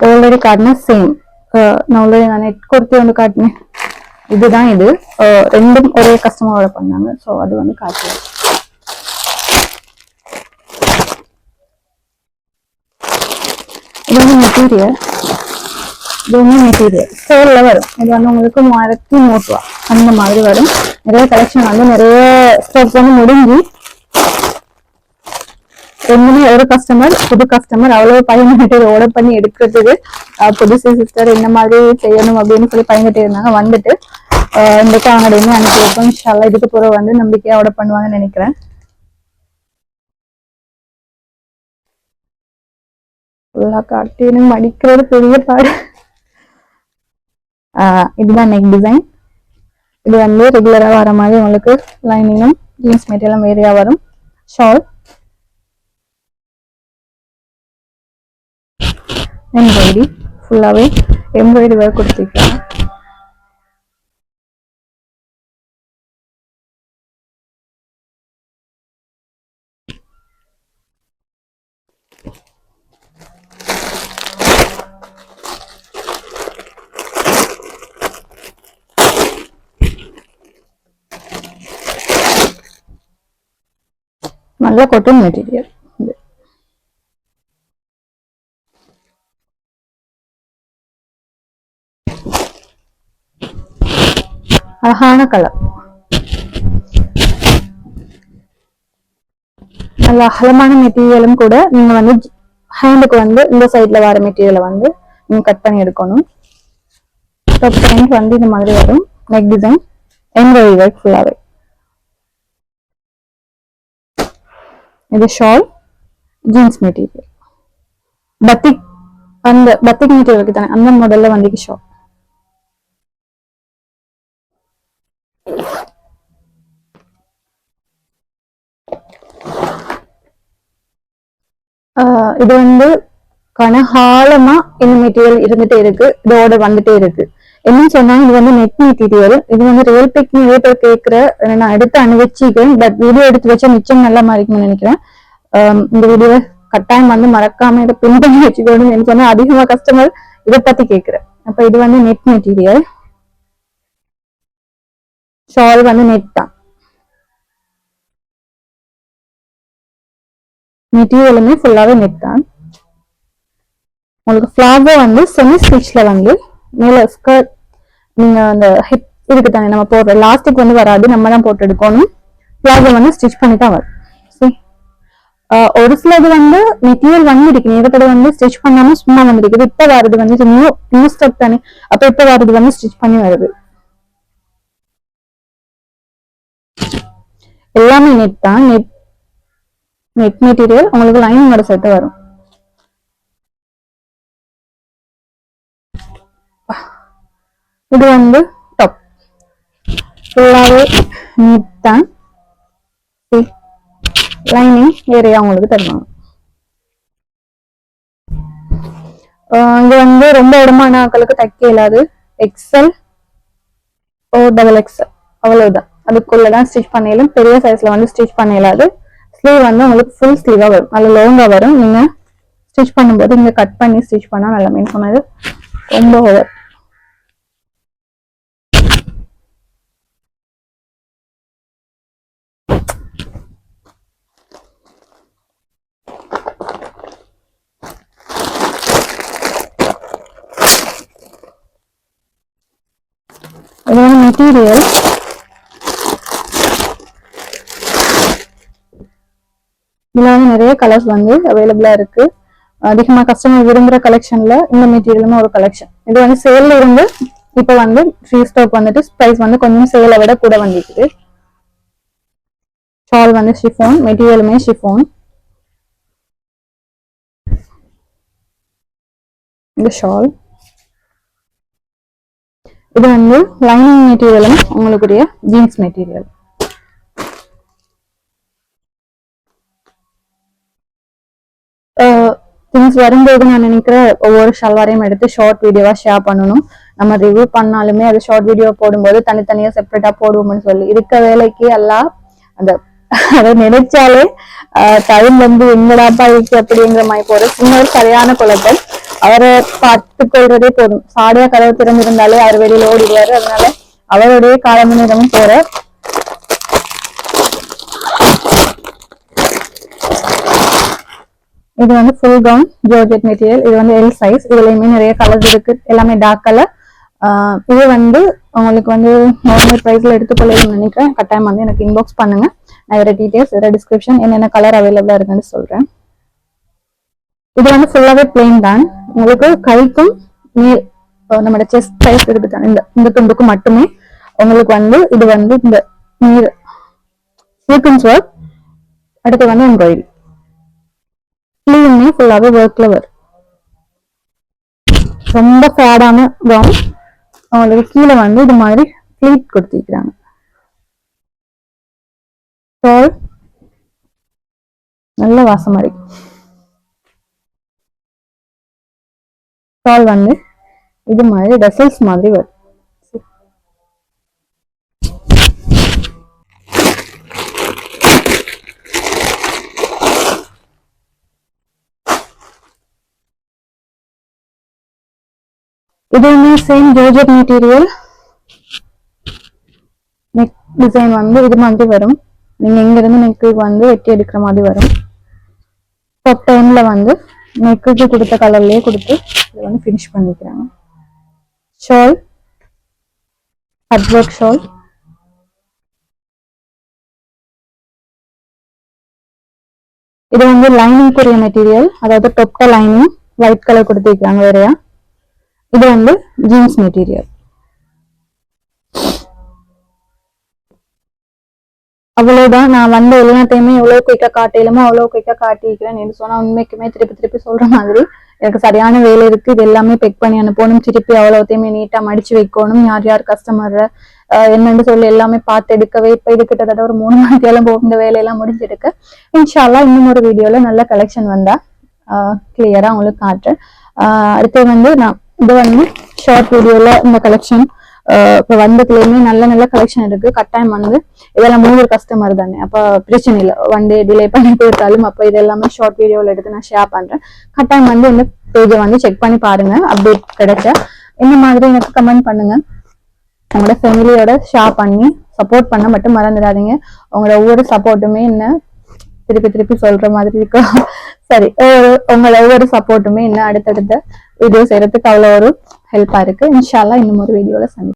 Already காட்டின same. நான் already நான் நெட் குர்த்தி வந்து காட்டினேன். இதுதான் இது. ரெண்டும் ஒரே கஸ்டமரோட பண்ணாங்க. ஸோ அது வந்து காட்டுறேன். இது வந்து மெட்டீரியல். இது வந்து மெட்டீரியல் சேல்ல வரும். இது வந்து உங்களுக்கு 1300 ரூபா அந்த மாதிரி வரும். நிறைய கலெக்ஷன் வந்து நிறைய ஸ்டாக் வந்து முடிஞ்சு ரெண்டுமே ஒரு கஸ்டமர் புது கஸ்டமர் அவ்வளவு பயந்துட்டு ஆர்டர் பண்ணி எடுக்கிறதுக்கு புதுசு சிஸ்டர் என்ன மாதிரி செய்யணும் அப்படின்னு சொல்லி பயந்துட்டே இருந்தாங்க. வந்துட்டு இந்த காங்கடையுமே அனுப்பி வைப்போம். இன்ஷால்லா இதுக்கு பிறகு வந்து நம்பிக்கையா ஆர்டர் பண்ணுவாங்கன்னு நினைக்கிறேன். காட்டினும் மடிக்கிறது பெரிய பாடு. இதுதான் நெக் டிசைன். இது வந்து ரெகுலரா வர மாதிரி உங்களுக்கு லைனிங்கும் ஜீன்ஸ் மெட்டீரியலும் வேறையா வரும். ஷால் எம்ப்ராய்டரி ஃபுல்லாவே எம்ப்ராய்டரி ஒர்க் கொடுத்துருக்காங்க. நல்ல காட்டன் மெட்டீரியல். அழகான கலர், நல்ல அகலமான மெட்டீரியலும் கூட. நீங்க வந்து ஹேண்டுக்கு வந்து இந்த சைட்ல வர மெட்டீரியலை வந்து நீங்க கட் பண்ணி எடுக்கணும். டாப் பேண்ட் வந்து இந்த மாதிரி வரும். நெக் டிசைன் எம்ப்ராய்டரி ஒர்க் ஃபுல்லாவே. இது ஷால் ஜீன்ஸ் மெட்டீரியல். பத்திக் அந்த பத்திக் மெட்டீரியலுக்கு தானே அந்த மாடல்ல வந்து ஷால். இது வந்து கனகாலமா இந்த மெட்டீரியல் இருந்துட்டே இருக்கு. இது ஆர்டர் வந்துட்டே இருக்கு. என்னன்னு சொன்னாங்க, இது வந்து நெட் மெட்டீரியல். இது வந்து ரியல் பிக் நிறைய பேர் கேட்கிற, நான் எடுத்து அனுப்பிச்சிக்கிறேன். பட் வீடியோ எடுத்து வச்சா நிச்சயம் நல்லா மாறிக்கும்னு நினைக்கிறேன். இந்த வீடியோ கட்டாயம் வந்து மறக்காம இதை பின் பண்ணி வச்சுக்கணும்னு சொன்னா அதிகமா கஸ்டமர் இதை பத்தி கேட்கிறேன். அப்ப இது வந்து நெட் மெட்டீரியல். ஷால் வந்து நெட் தான். மெட்டீரியலுமே ஃபுல்லாவே நெட் தான். உங்களுக்கு ஃபிளாகோ வந்து செமி ஸ்டிச்ல வந்து மேல ஸ்கர்ட் நீங்க அந்த ஹிப் இதுக்கு தானே நம்ம போடுற லாஸ்டிக் வந்து வராது, நம்ம தான் போட்டு எடுக்கணும். ஃபிளாகோ வந்து ஸ்டிச் பண்ணி தான் வரும். ஒரு சிலது வந்து மெட்டீரியல் வந்து இருக்கு, நேரத்தோட வந்து ஸ்டிச் பண்ணாம சும்மா வந்துருக்குது. இப்ப வருது வந்து நியூ ஸ்டெப் தானே, அப்ப இப்ப வருது வந்து ஸ்டிச் பண்ணி வருது. எல்லாமே நெட் தான். நெட் மெட்டீரியல் உங்களுக்கு லைனிங்கோட சேர்த்து வரும். இது வந்து டாப் ஃபுல்லாவே நெட் தான். லைனிங் வேறையா உங்களுக்கு தருவாங்க. இங்க வந்து ரொம்ப இடமான ஆக்களுக்கு தைக்க இயலாது. எக்ஸ்எல் ஓ டபுள் எக்ஸ்எல் அவ்வளவுதான். அதுக்குள்ளதான் ஸ்டிச் பண்ணலும். பெரிய சைஸ்ல வந்து ஸ்டிச் பண்ண இயலாது. ஸ்லீவ் வந்து உங்களுக்கு ஃபுல் ஸ்லீவா வரும், நல்ல லாங்கா வரும். நீங்க ஸ்டிச் பண்ணும்போது இங்க கட் பண்ணி ஸ்டிச் பண்ணா நல்லா மீன் பண்ணது ரொம்ப ஓவர். மெட்டீரியல் இதுல வந்து நிறைய கலர்ஸ் வந்து அவைலபிளா இருக்கு. அதிகமா கஸ்டமர் விரும்புற கலெக்ஷன்ல இந்த மெட்டீரியலுமே ஒரு கலெக்ஷன். இது வந்து சேல்ல இருந்து இப்ப வந்து ஃப்ரீ ஸ்டாக் வந்துட்டு பிரைஸ் வந்து கொஞ்சம் சேலை விட கூட வந்துருக்குது. ஷால் வந்து ஷிஃபான், மெட்டீரியலுமே ஷிஃபான். இந்த ஷால் இது வந்து லைனிங் மெட்டீரியலும் உங்களுக்குரிய ஜீன்ஸ் மெட்டீரியல். திங்ஸ் வரும்போது நான் நினைக்கிறேன் ஒவ்வொரு ஷல்வாரையும் எடுத்து ஷார்ட் வீடியோவா ஷேர் பண்ணணும். நம்ம ரிவ்யூ பண்ணாலுமே அது ஷார்ட் வீடியோ போடும்போது தனித்தனியா செப்பரேட்டா போடுவோம்னு சொல்லி இருக்க வேலைக்கு எல்லாம் அந்த அதை நினைச்சாலே டைம் வந்து எங்கடாப்பா இருக்கு அப்படிங்கிற மாதிரி போற சின்ன ஒரு சரியான குழப்பம். அவரை பார்த்து கொள்றதே போதும். சாடியா கதவு திறந்திருந்தாலே அவர் வெளியில ஓடிடுவாரு. அதனால அவருடைய காலம் நேரமும் போற. இது வந்து ஃபுல் கவுன் ஜார்ஜெட் மெட்டீரியல். இது வந்து எல் சைஸ். இதுலயுமே நிறைய கலர்ஸ் இருக்கு, எல்லாமே டார்க் கலர். இது வந்து உங்களுக்கு வந்து நார்மல் பிரைஸ்ல எடுத்துக்கொள்ளணும்னு நினைக்கிறேன். கட்டாயம் வந்து எனக்கு இன்பாக்ஸ் பண்ணுங்க. நான் வேற டீடைல்ஸ் வேற டிஸ்கிரிப்ஷன் என்னென்ன கலர் அவைலபிளா இருக்குன்னு சொல்றேன். இது வந்து ஃபுல்லாவே பிளெயின் தான். உங்களுக்கு கைக்கும் நம்மளோட செஸ்ட் சைஸ் இருக்குதான் இந்த துண்டுக்கு மட்டுமே உங்களுக்கு வந்து இது வந்து இந்த நீர் சீக்வென்ஸ் ஒர்க். அடுத்து வந்து எம்ப்ராய்டரி ஸ்லீவ்மே ஃபுல்லாவே ஒர்க்ல வரும். ரொம்ப ஃபேடான கவுன். அவங்களுக்கு கீழே வந்து இது மாதிரி ஃபிளீட் கொடுத்திருக்கிறாங்க. நல்ல வாசமா இருக்கு. ஷால் வந்து இது மாதிரி டசல்ஸ் மாதிரி வரும். இதுவுமே same georgette material. Neck design வந்து இது மாதிரி வரும். நீங்க இங்க இருந்து நெக்கு வந்து வெட்டி எடுக்கிற மாதிரி வரும். டாப் டைம்ல வந்து நெக்குக்கு கொடுத்த கலர்லயே கொடுத்து இதை வந்து ஃபினிஷ் பண்ணிக்கிறாங்க. Shawl cut work shawl. இது வந்து லைனிங் கூடிய மெட்டீரியல், அதாவது டொப்ட லைனிங் ஒயிட் கலர் கொடுத்துருக்காங்க வேறையா. இது வந்து ஜீன்ஸ் மெட்டீரியல். அவ்வளவுதான். நான் வந்த எல்லாத்தையுமே எவ்வளவு குயிக்கா காட்டிலுமோ அவ்வளவு குயிக்கா காட்டிக்கிறேன் சொன்னா உண்மைக்குமே திருப்பி திருப்பி சொல்ற மாதிரி எனக்கு சரியான வேலை இருக்கு. இது எல்லாமே பெக் பண்ணி அனுப்பணும், திருப்பி அவ்வளவுத்தையுமே நீட்டா மடிச்சு வைக்கணும், யார் யார் கஸ்டமர் என்னன்னு சொல்லி எல்லாமே பார்த்து எடுக்கவே இப்ப இது கிட்டத்தட்ட ஒரு 3 மணிக்கெல்லாம் போகும் இந்த வேலையெல்லாம் முடிஞ்சிருக்கு. இன்ஷால்லா இன்னும் ஒரு வீடியோல நல்ல கலெக்ஷன் வந்தா கிளியரா உங்களுக்கு காட்டுறேன். அடுத்து வந்து நான் இது வந்து ஷார்ட் வீடியோல இந்த கலெக்ஷன் இப்ப வந்ததுலயுமே நல்ல நல்ல கலெக்ஷன் இருக்கு. கட்டாயம் வந்து இதெல்லாம் 3 கஸ்டமர் தானே, அப்ப பிரச்சனை இல்லை. ஒன் டே டிலே பண்ணி போயிருந்தாலும் அப்ப இது எல்லாமே ஷார்ட் வீடியோல எடுத்து நான் ஷேர் பண்றேன். கட்டாயம் வந்து இந்த பேஜை வந்து செக் பண்ணி பாருங்க. அப்டேட் கிடைச்ச இந்த மாதிரி எனக்கு கமெண்ட் பண்ணுங்க. உங்களோட ஃபேமிலியோட ஷேர் பண்ணி சப்போர்ட் பண்ண மட்டும் மறந்துடாதீங்க. உங்களோட ஒவ்வொரு சப்போர்ட்டுமே என்ன திருப்பி திருப்பி சொல்ற மாதிரி இருக்கும். சரி, உங்களோட ஒவ்வொரு சப்போர்ட்டுமே என்ன அடுத்தடுத்த வீடியோ செய்யறதுக்கு அவ்வளோ ஒரு ஹெல்ப்பா இருக்கு. இன்ஷால்லா இன்னும் ஒரு வீடியோல சந்திப்போம்.